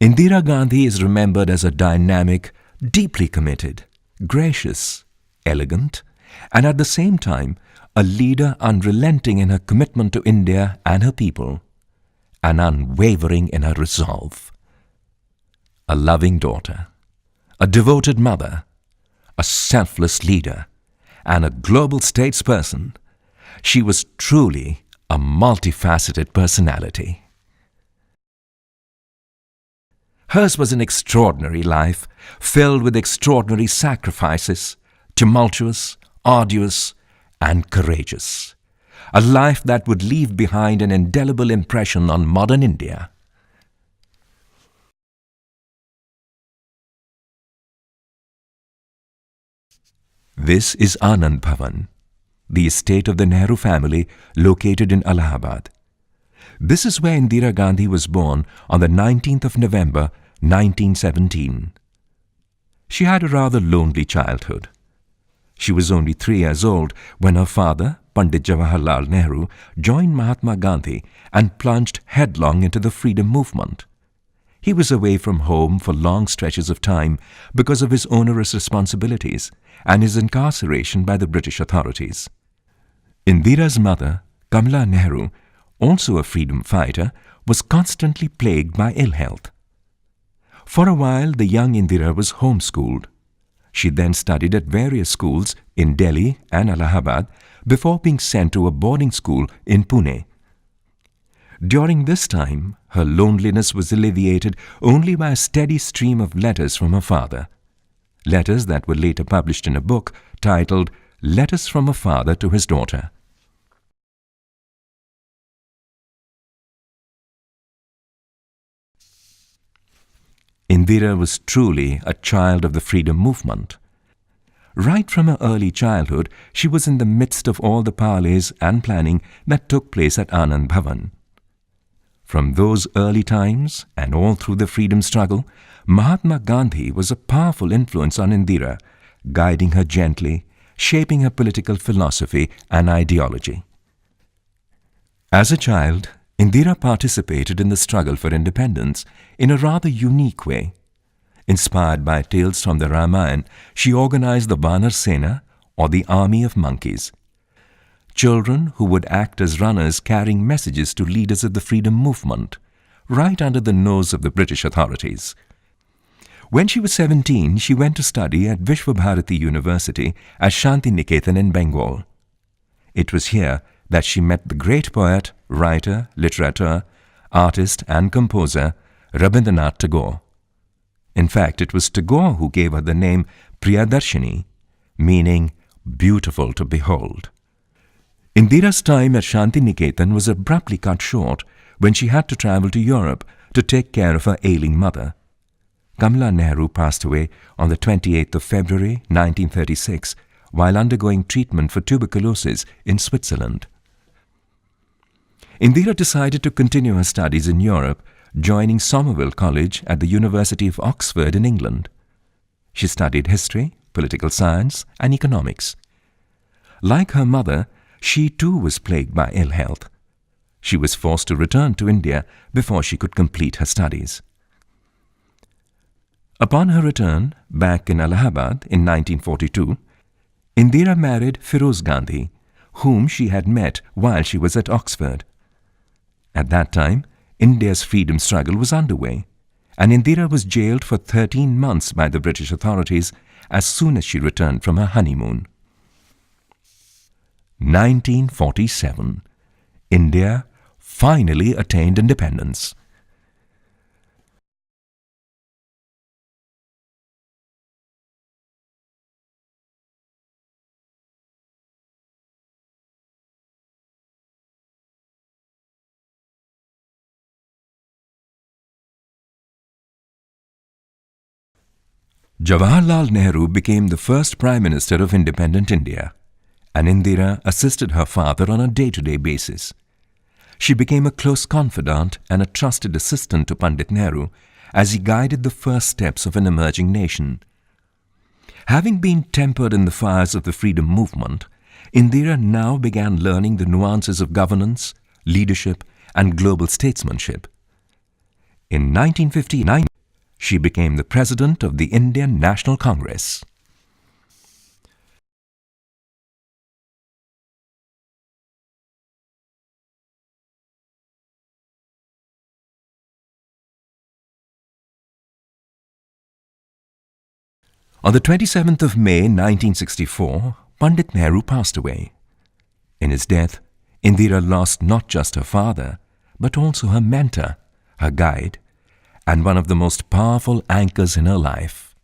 Indira Gandhi is remembered as a dynamic, deeply committed, gracious, elegant, and at the same time a leader unrelenting in her commitment to India and her people, and unwavering in her resolve. A loving daughter, a devoted mother, a selfless leader, and a global statesperson, she was truly a multifaceted personality. Hers was an extraordinary life, filled with extraordinary sacrifices, tumultuous, arduous, and courageous. A life that would leave behind an indelible impression on modern India. This is Anand Bhavan, the estate of the Nehru family located in Allahabad. This is where Indira Gandhi was born on the 19th of November, 1917. She had a rather lonely childhood. She was only 3 years old when her father, Pandit Jawaharlal Nehru, joined Mahatma Gandhi and plunged headlong into the freedom movement. He was away from home for long stretches of time because of his onerous responsibilities and his incarceration by the British authorities. Indira's mother, Kamala Nehru, also a freedom fighter, was constantly plagued by ill health. For a while, the young Indira was homeschooled. She then studied at various schools in Delhi and Allahabad before being sent to a boarding school in Pune. During this time, her loneliness was alleviated only by a steady stream of letters from her father. Letters that were later published in a book titled Letters from a Father to His Daughter. Indira was truly a child of the freedom movement. Right from her early childhood, she was in the midst of all the parleys and planning that took place at Anand Bhavan. From those early times and all through the freedom struggle, Mahatma Gandhi was a powerful influence on Indira, guiding her gently, shaping her political philosophy and ideology. As a child, Indira participated in the struggle for independence in a rather unique way. Inspired by tales from the Ramayana, she organized the Vanar Sena, or the army of monkeys. Children who would act as runners carrying messages to leaders of the freedom movement, right under the nose of the British authorities. When she was 17, she went to study at Vishwabharati University at Shantiniketan in Bengal. It was here that she met the great poet, writer, literateur, artist and composer Rabindranath Tagore. In fact, it was Tagore who gave her the name Priyadarshini, meaning beautiful to behold. Indira's time at Shantiniketan was abruptly cut short when she had to travel to Europe to take care of her ailing mother. Kamala Nehru passed away on the 28th of February 1936 while undergoing treatment for tuberculosis in Switzerland. Indira decided to continue her studies in Europe, joining Somerville College at the University of Oxford in England. She studied history, political science, and economics. Like her mother, she too was plagued by ill health. She was forced to return to India before she could complete her studies. Upon her return, back in Allahabad in 1942, Indira married Firoz Gandhi, whom she had met while she was at Oxford. At that time, India's freedom struggle was underway, and Indira was jailed for 13 months by the British authorities as soon as she returned from her honeymoon. 1947. India finally attained independence. Jawaharlal Nehru became the first Prime Minister of independent India, and Indira assisted her father on a day-to-day basis. She became a close confidant and a trusted assistant to Pandit Nehru as he guided the first steps of an emerging nation. Having been tempered in the fires of the freedom movement, Indira now began learning the nuances of governance, leadership, and global statesmanship. In 1959, she became the president of the Indian National Congress. On the 27th of May 1964, Pandit Nehru passed away. In his death, Indira lost not just her father, but also her mentor, her guide, and one of the most powerful anchors in her life.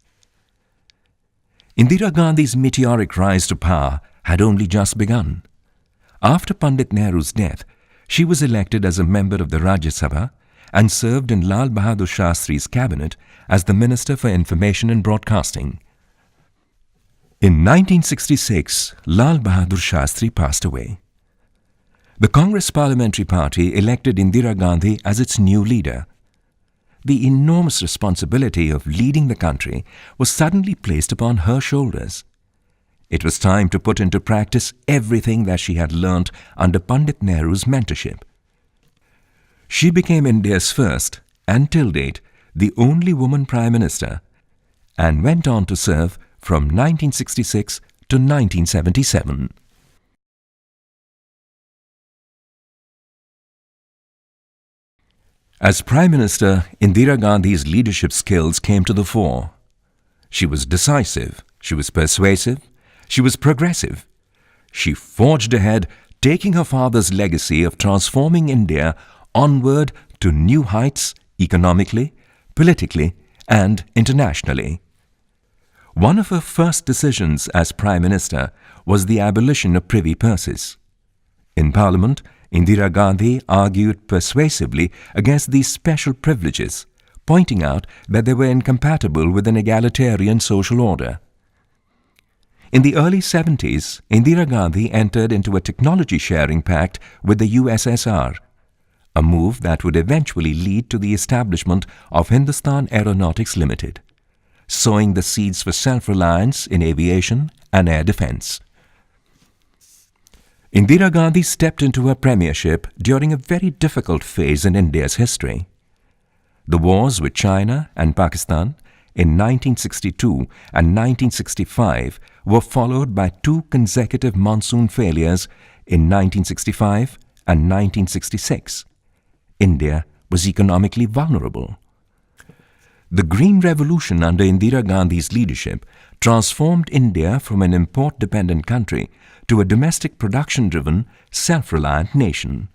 Indira Gandhi's meteoric rise to power had only just begun. After Pandit Nehru's death, she was elected as a member of the Rajya Sabha and served in Lal Bahadur Shastri's cabinet as the Minister for Information and Broadcasting. In 1966, Lal Bahadur Shastri passed away. The Congress Parliamentary Party elected Indira Gandhi as its new leader. The enormous responsibility of leading the country was suddenly placed upon her shoulders. It was time to put into practice everything that she had learnt under Pandit Nehru's mentorship. She became India's first, and till date, the only woman Prime Minister, and went on to serve from 1966 to 1977. As Prime Minister, Indira Gandhi's leadership skills came to the fore. She was decisive, she was persuasive, she was progressive. She forged ahead, taking her father's legacy of transforming India onward to new heights economically, politically, and internationally. One of her first decisions as Prime Minister was the abolition of privy purses. In Parliament, Indira Gandhi argued persuasively against these special privileges, pointing out that they were incompatible with an egalitarian social order. In the early 70s, Indira Gandhi entered into a technology-sharing pact with the USSR, a move that would eventually lead to the establishment of Hindustan Aeronautics Limited, sowing the seeds for self-reliance in aviation and air defense. Indira Gandhi stepped into her premiership during a very difficult phase in India's history. The wars with China and Pakistan in 1962 and 1965 were followed by two consecutive monsoon failures in 1965 and 1966. India was economically vulnerable. The Green Revolution under Indira Gandhi's leadership transformed India from an import-dependent country to a domestic production-driven, self-reliant nation.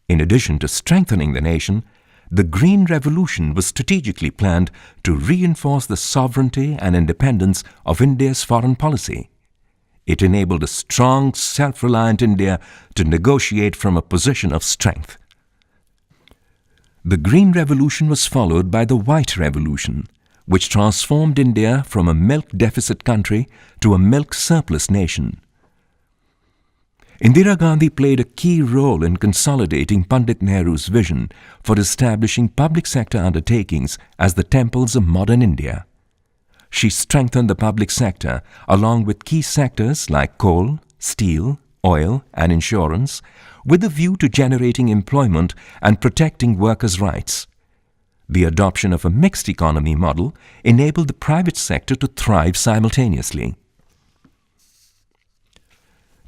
In addition to strengthening the nation, the Green Revolution was strategically planned to reinforce the sovereignty and independence of India's foreign policy. It enabled a strong, self-reliant India to negotiate from a position of strength. The Green Revolution was followed by the White Revolution, which transformed India from a milk deficit country to a milk surplus nation. Indira Gandhi played a key role in consolidating Pandit Nehru's vision for establishing public sector undertakings as the temples of modern India. She strengthened the public sector along with key sectors like coal, steel, oil, and insurance, with a view to generating employment and protecting workers' rights. The adoption of a mixed economy model enabled the private sector to thrive simultaneously.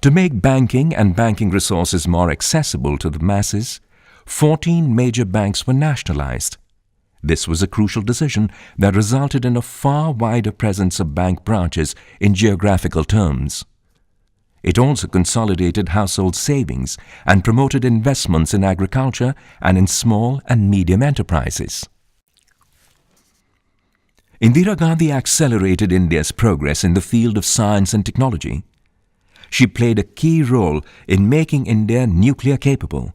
To make banking and banking resources more accessible to the masses, 14 major banks were nationalized. This was a crucial decision that resulted in a far wider presence of bank branches in geographical terms. It also consolidated household savings and promoted investments in agriculture and in small and medium enterprises. Indira Gandhi accelerated India's progress in the field of science and technology. She played a key role in making India nuclear capable.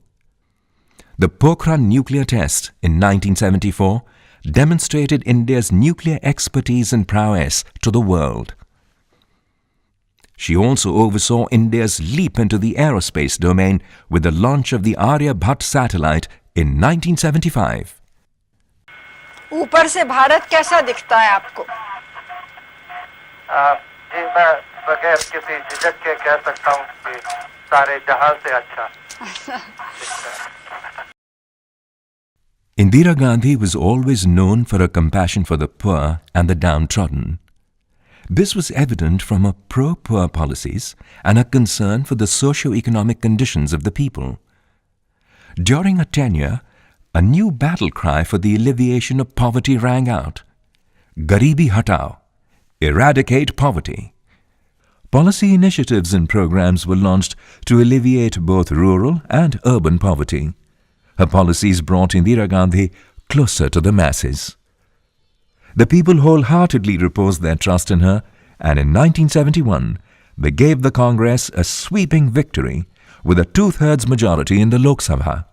The Pokhran nuclear test in 1974 demonstrated India's nuclear expertise and prowess to the world. She also oversaw India's leap into the aerospace domain with the launch of the Aryabhat satellite in 1975. ऊपर से भारत कैसा दिखता है आपको? जी मैं बगैर किसी झिझक के कह सकता हूँ कि सारे जहां से अच्छा। Indira Gandhi was always known for her compassion for the poor and the downtrodden. This was evident from her pro-poor policies and her concern for the socio-economic conditions of the people. During her tenure, a new battle cry for the alleviation of poverty rang out: Garibi Hatao, eradicate poverty. Policy initiatives and programs were launched to alleviate both rural and urban poverty. Her policies brought Indira Gandhi closer to the masses. The people wholeheartedly reposed their trust in her, and in 1971 they gave the Congress a sweeping victory with a two-thirds majority in the Lok Sabha.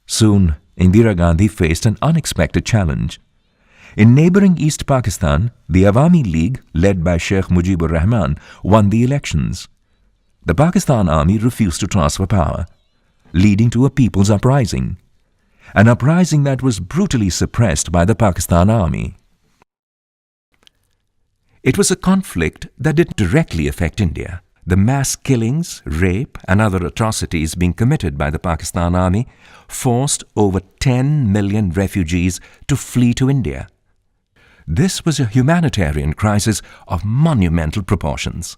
Soon, Indira Gandhi faced an unexpected challenge. In neighbouring East Pakistan, the Awami League, led by Sheikh Mujibur Rahman, won the elections. The Pakistan Army refused to transfer power, leading to a people's uprising. An uprising that was brutally suppressed by the Pakistan Army. It was a conflict that didn't directly affect India. The mass killings, rape and other atrocities being committed by the Pakistan Army forced over 10 million refugees to flee to India. This was a humanitarian crisis of monumental proportions.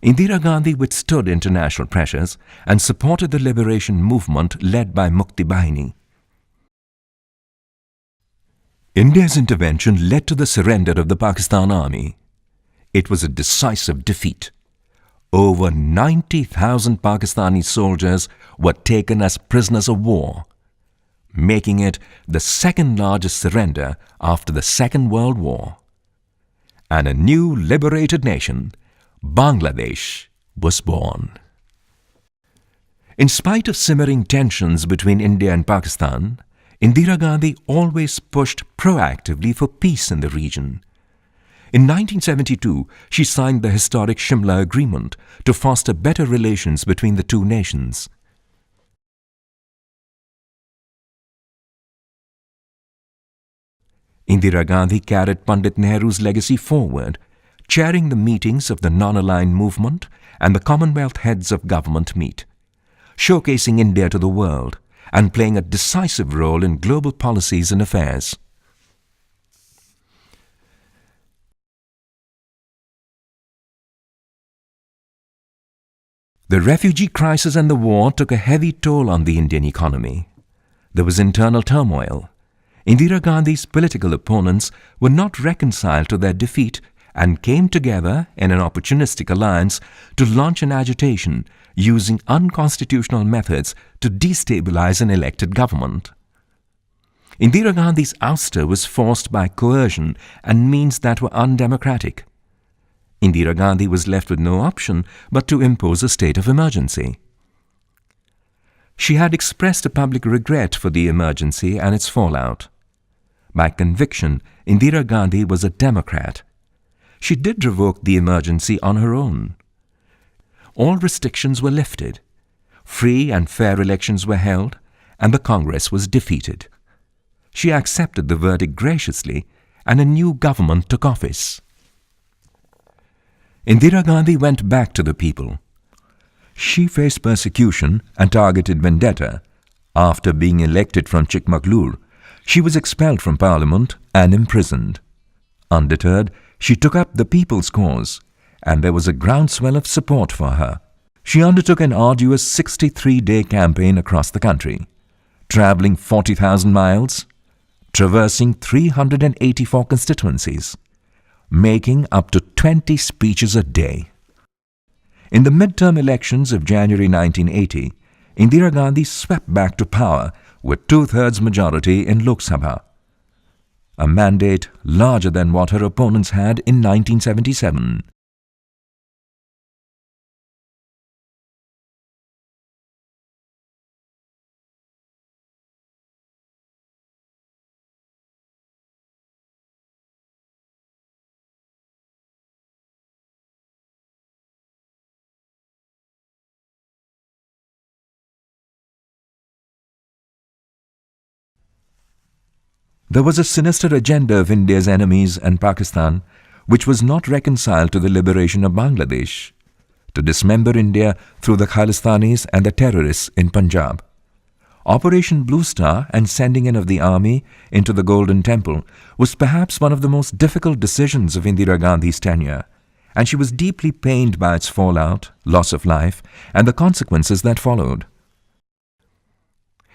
Indira Gandhi withstood international pressures and supported the liberation movement led by Mukti Bahini. India's intervention led to the surrender of the Pakistan Army. It was a decisive defeat. Over 90,000 Pakistani soldiers were taken as prisoners of war, making it the second largest surrender after the Second World War. And a new liberated nation, Bangladesh, was born. In spite of simmering tensions between India and Pakistan, Indira Gandhi always pushed proactively for peace in the region. In 1972, she signed the historic Shimla Agreement to foster better relations between the two nations. Indira Gandhi carried Pandit Nehru's legacy forward, chairing the meetings of the Non-Aligned Movement and the Commonwealth Heads of Government meet, showcasing India to the world and playing a decisive role in global policies and affairs. The refugee crisis and the war took a heavy toll on the Indian economy. There was internal turmoil. Indira Gandhi's political opponents were not reconciled to their defeat and came together in an opportunistic alliance to launch an agitation using unconstitutional methods to destabilize an elected government. Indira Gandhi's ouster was forced by coercion and means that were undemocratic. Indira Gandhi was left with no option but to impose a state of emergency. She had expressed a public regret for the emergency and its fallout. By conviction, Indira Gandhi was a Democrat. She did revoke the emergency on her own. All restrictions were lifted. Free and fair elections were held, and the Congress was defeated. She accepted the verdict graciously, and a new government took office. Indira Gandhi went back to the people. She faced persecution and targeted vendetta. After being elected from Chikmagalur, she was expelled from Parliament and imprisoned. Undeterred, she took up the people's cause, and there was a groundswell of support for her. She undertook an arduous 63-day campaign across the country, travelling 40,000 miles, traversing 384 constituencies, making up to 20 speeches a day. In the midterm elections of January 1980, Indira Gandhi swept back to power with two-thirds majority in Lok Sabha, a mandate larger than what her opponents had in 1977. There was a sinister agenda of India's enemies and Pakistan, which was not reconciled to the liberation of Bangladesh, to dismember India through the Khalistanis and the terrorists in Punjab. Operation Blue Star and sending in of the army into the Golden Temple was perhaps one of the most difficult decisions of Indira Gandhi's tenure, and she was deeply pained by its fallout, loss of life, and the consequences that followed.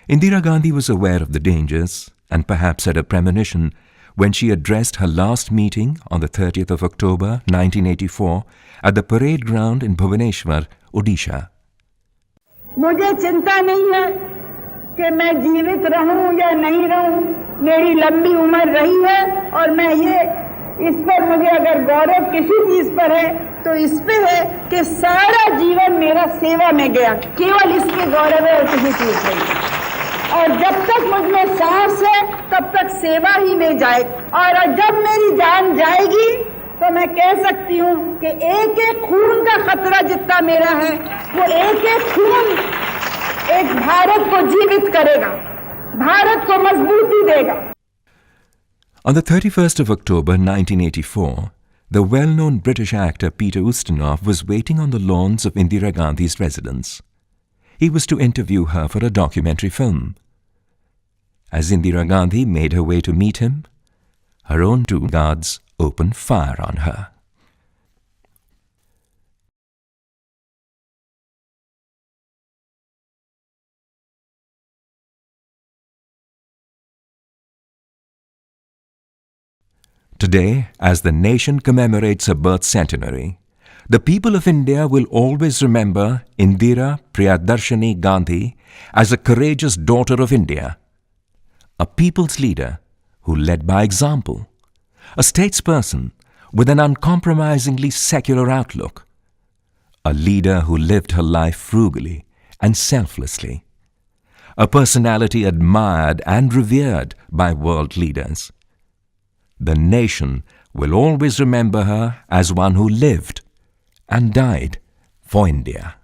Indira Gandhi was aware of the dangers and perhaps had a premonition when she addressed her last meeting on the 30th of October 1984 at the parade ground in Bhubaneswar, Odisha. मुझे चिंता नहीं है कि मैं जीवित रहूं या नहीं रहूं, मेरी लंबी उम्र रही है और मैं ये इस पर मुझे अगर गौरव किसी चीज पर है तो इस पे है कि सारा जीवन मेरा सेवा में गया, केवल इस पे गौरव है और किसी चीज नहीं। और जब तक मुझमें सांस है तब तक सेवा ही में जाए, और जब मेरी जान जाएगी तो मैं कह सकती हूँ कि एक एक खून का खतरा जितना मेरा है वो एक एक खून एक भारत को जीवित करेगा, भारत को मजबूती देगा। On the 31st of October 1984, the well-known British actor Peter Ustinov was waiting on the lawns of Indira Gandhi's residence. He was to interview her for a documentary film. As Indira Gandhi made her way to meet him, her own two guards opened fire on her. Today, as the nation commemorates her birth centenary, the people of India will always remember Indira Priyadarshini Gandhi as a courageous daughter of India, a people's leader who led by example, a statesperson with an uncompromisingly secular outlook, a leader who lived her life frugally and selflessly, a personality admired and revered by world leaders. The nation will always remember her as one who lived and died for India.